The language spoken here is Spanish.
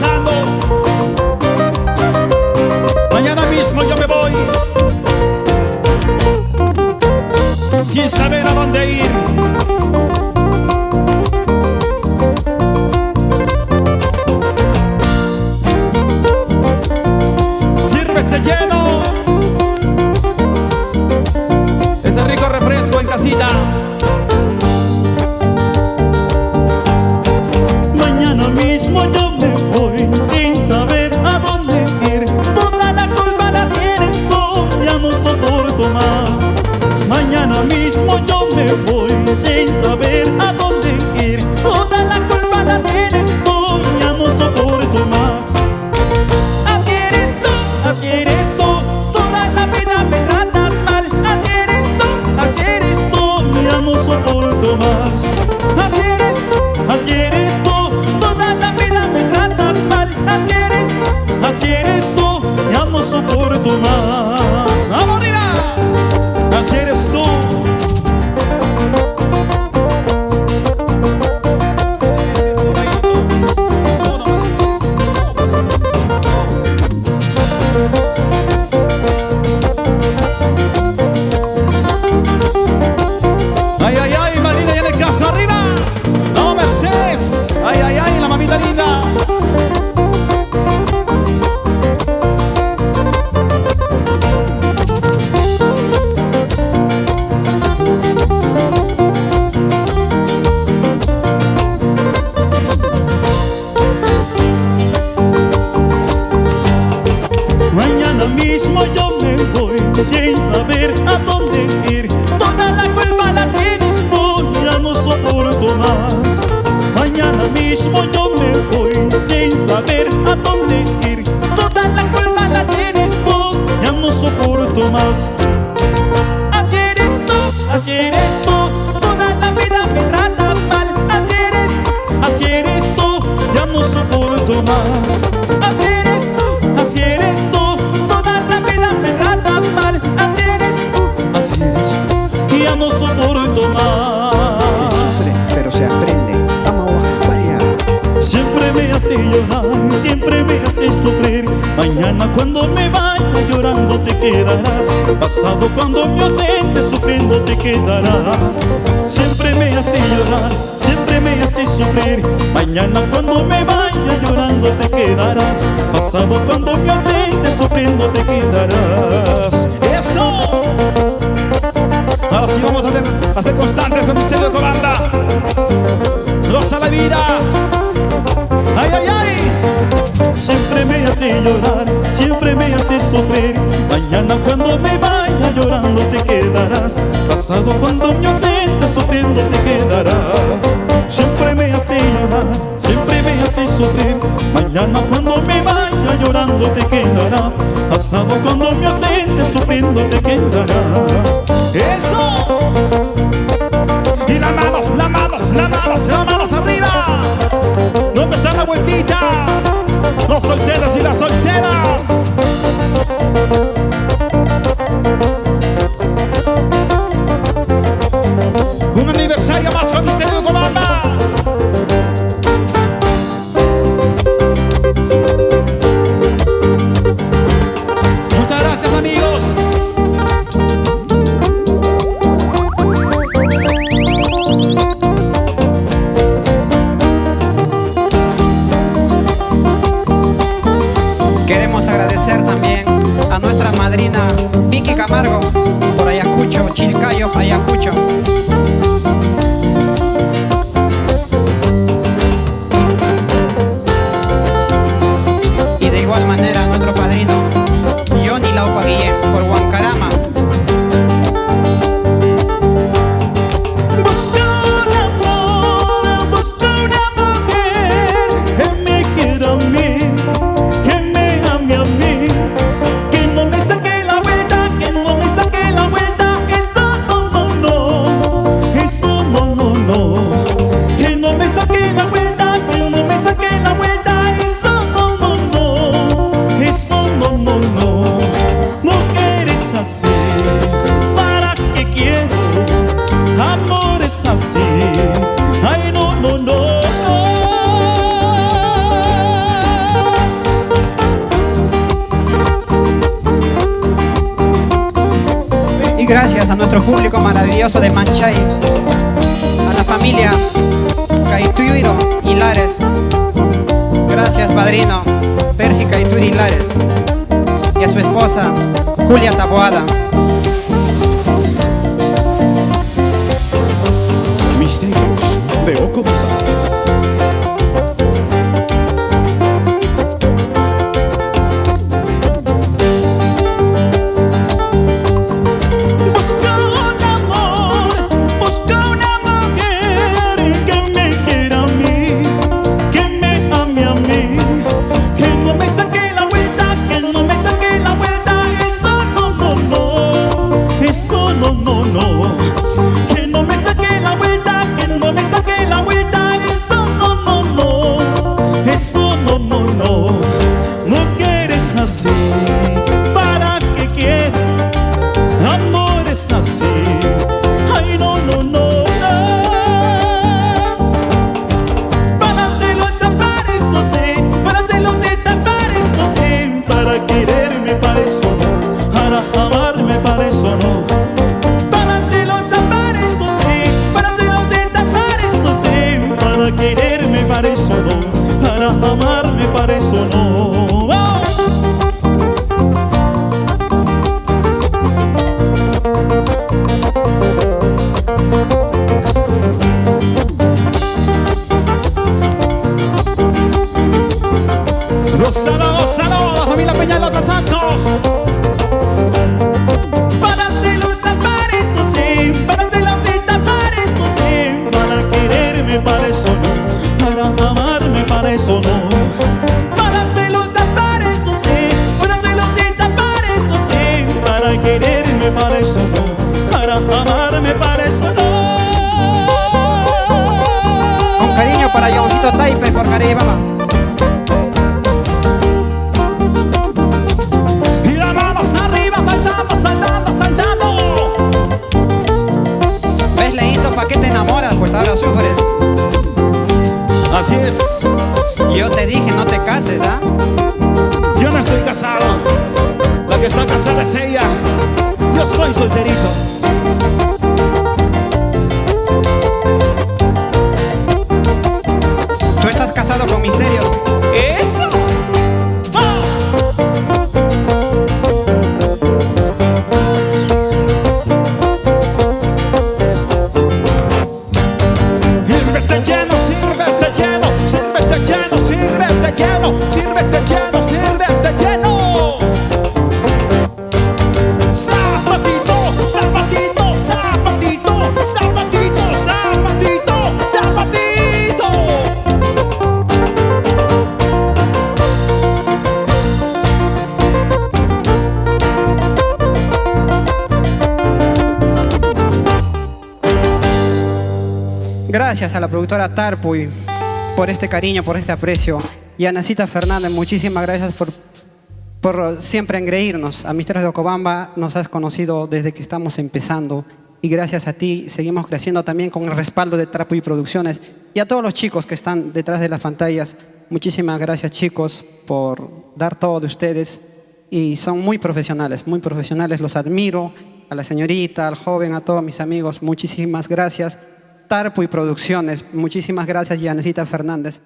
pensando, mañana mismo yo me voy, sin saber a dónde ir. Sírvete lleno ese rico refresco en casita. Mañana mismo yo me voy sin saber a dónde ir. Toda la culpa la tienes tú, ya no soporto más. Mañana mismo yo me voy sin saber a dónde ir. Toda la culpa la tienes tú, ya no soporto más. Así eres tú, toda la vida me tratas mal. Así eres tú, ya no soporto más. Así eres tú, toda la vida me tratas mal. Así eres tú, ya no soporto más. ¡Vamos arriba! Así eres tú. Ay, ay, ay, Marina, ya en el Castro arriba. No, Mercedes. Ay, ay, ay, la mamita linda. Mañana mismo yo me voy sin saber a dónde ir. Toda la culpa la tienes tú, ya no soporto más. Mañana mismo yo me voy sin saber a dónde ir. Toda la culpa la tienes tú, ya no soporto más. Así eres tú, toda la vida me tratas mal. Así eres tú, ya no soporto más. Así eres tú, toda la vida me tratas mal. Así eres tú, ya no soporto más. Se sufre, pero se aprende. Vamos a España. Siempre me hace llorar, siempre me hace sufrir. Mañana cuando me vaya llorando te quedarás. Pasado cuando me ausente sufriendo te quedarás. Siempre me hace llorar, siempre me hace sufrir. Mañana cuando me vaya llorando te quedarás. Pasado cuando me ausente sufriendo te quedarás. ¡Eso! Ahora sí vamos a ser constantes con Misterio de Cobamba. Goza la vida. ¡Ay, ay, ay! Siempre me hace llorar, siempre me hace sufrir. Mañana cuando me vaya llorando te quedarás. Pasado cuando me ausente sufriendo te quedarás. Siempre me hace llorar, siempre me hace sufrir. Mañana cuando me vaya llorando te quedarás. Pasado cuando me ausente sufriendo te quedarás. ¡Eso! Y las manos, las manos, las manos, las manos arriba. ¿Dónde está la vueltita? Los solteros y las solteras. Un aniversario más con Misterio de Cobamba. Muchas gracias, amigos. Queremos agradecer también a nuestra madrina Vicky Camargo por Ayacucho, Chilcayo, Ayacucho. Y de igual manera a nuestro padrino Johnny Laupa Guillén por Huancarama. Busca una mujer que me quiera a mí, que me ame a mí, que no me saque la vuelta, que no me saque la vuelta. Eso no, no, no, eso no, no, no. Que no me saque la vuelta, que no me saque la vuelta. Eso no, no, no, gracias a nuestro público maravilloso de Manchay, a la familia Caituiro Hilares. Gracias, padrino Percy Caituiro Hilares, y a su esposa Julia Taboada. Misterios de Ocobamba. Así, ¿para qué quiero? Amor es así. Ay, no, no, no, no. Para hacerlo tapares, no sé. Para hacerlo tapares, no sé. Para quererme para eso no. Para amarme para eso no. Para hacerlo tapares, no sé. Para hacerlo tapares, no sé. Para quererme para eso no. Para amarme para eso no. Saludos, saludos, familia Peñalosa Santos. Para hacerlo tapares, no sé. Para hacerlo tapares, no sé. Para quererme para eso no. Para amarme para eso no. Para hacerlo tapares, no sé. Para hacerlo tapares, no sé. Para quererme para eso no. Para amarme para eso no. Con cariño para Joncito Taipe, Forjaré y Bama. ¿Qué te enamoras? Pues ahora sufres. Así es. Yo te dije no te cases, ¿ah? Yo no estoy casado. La que está casada es ella. Yo estoy solterito. Tú estás casado con Misterios. ¡Eso! Sírvete lleno, sírvete lleno. Zapatito, zapatito, zapatito, zapatito, zapatito, zapatito. Gracias a la productora Tarpuy por este cariño, por este aprecio. Y a Nancy Fernández, muchísimas gracias por siempre engreírnos. A Misterios de Ocobamba nos has conocido desde que estamos empezando. Y gracias a ti seguimos creciendo también con el respaldo de Tarpuy Producciones. Y a todos los chicos que están detrás de las pantallas, muchísimas gracias, chicos, por dar todo de ustedes. Y son muy profesionales, los admiro. A la señorita, al joven, a todos mis amigos, muchísimas gracias. Tarpuy Producciones, muchísimas gracias, Yanecita Fernández.